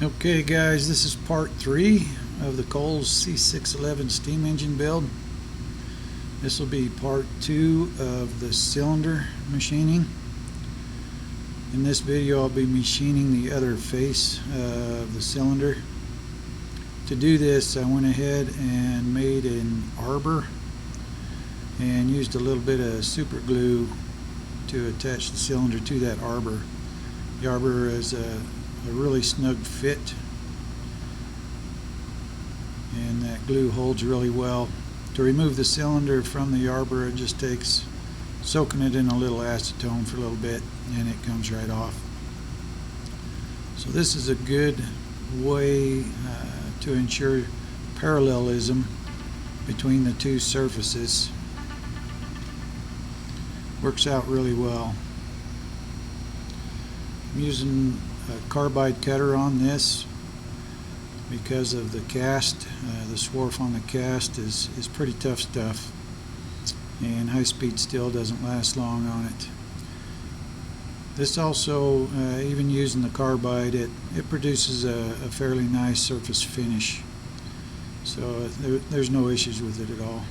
Okay guys, this is part 3 of the Coles C611 steam engine build. This will be part 2 of the cylinder machining. In this video I'll be machining the other face of the cylinder. To do this I went ahead and made an arbor and used a little bit of super glue to attach the cylinder to that arbor. The arbor is a really snug fit, and that glue holds really well. To remove the cylinder from the arbor, it just takes soaking it in a little acetone for a little bit and it comes right off. So this is a good way to ensure parallelism between the two surfaces. Works out really well. I'm using a carbide cutter on this because of the cast. The swarf on the cast is pretty tough stuff, and high-speed steel doesn't last long on it. This also, even using the carbide, it produces a fairly nice surface finish, so there's no issues with it at all.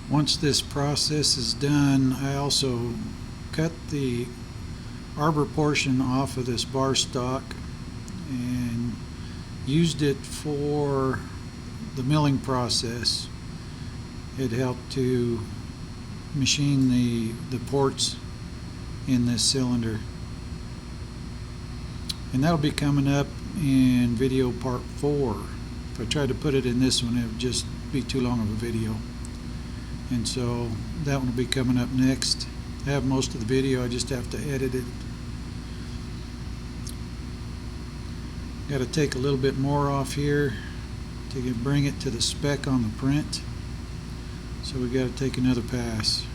Once this process is done, I also cut the arbor portion off of this bar stock and used it for the milling process. It helped to machine the ports in this cylinder. And that'll be coming up in video part 4. If I tried to put it in this one, it would just be too long of a video. And so that one will be coming up next. I have most of the video, I just have to edit it. Got to take a little bit more off here to bring it to the spec on the print. So we got to take another pass.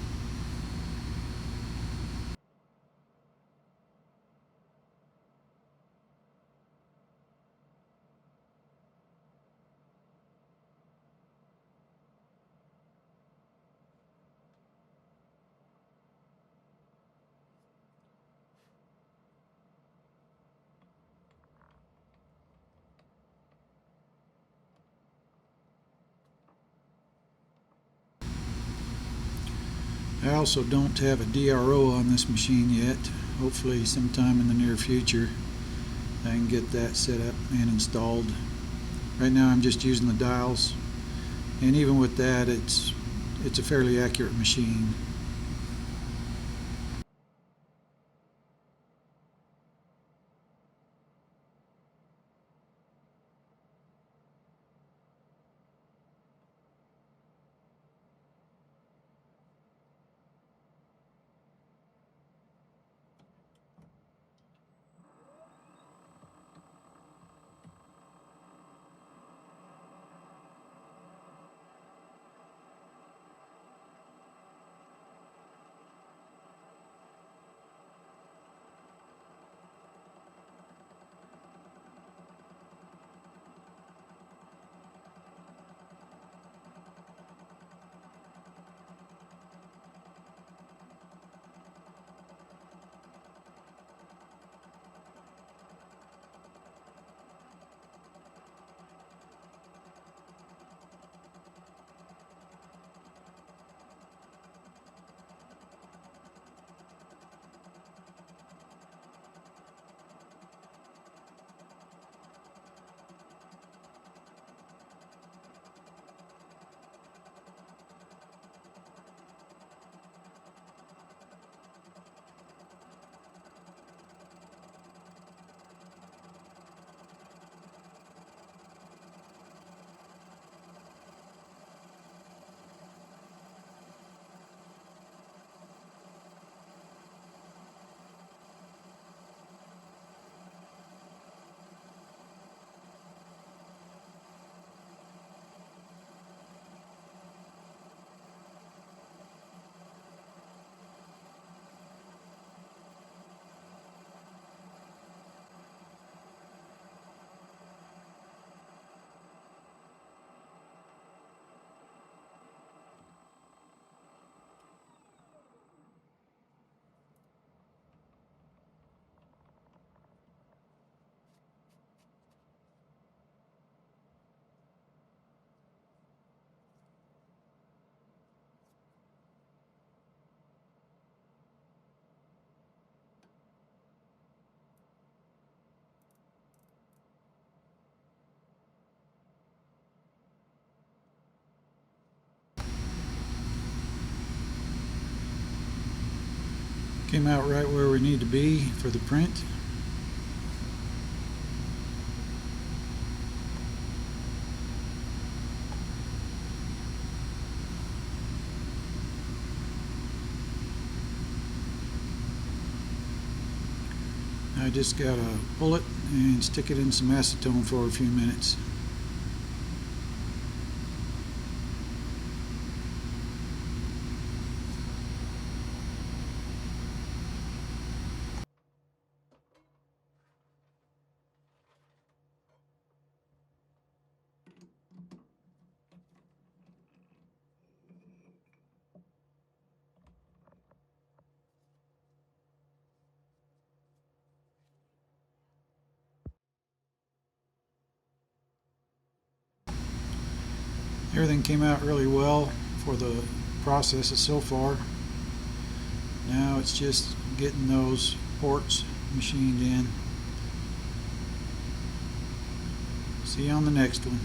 I also don't have a DRO on this machine yet. Hopefully sometime in the near future I can get that set up and installed. Right now I'm just using the dials, and even with that it's a fairly accurate machine. Came out right where we need to be for the print. I just got to pull it and stick it in some acetone for a few minutes. Everything came out really well for the processes so far. Now it's just getting those ports machined in. See you on the next one.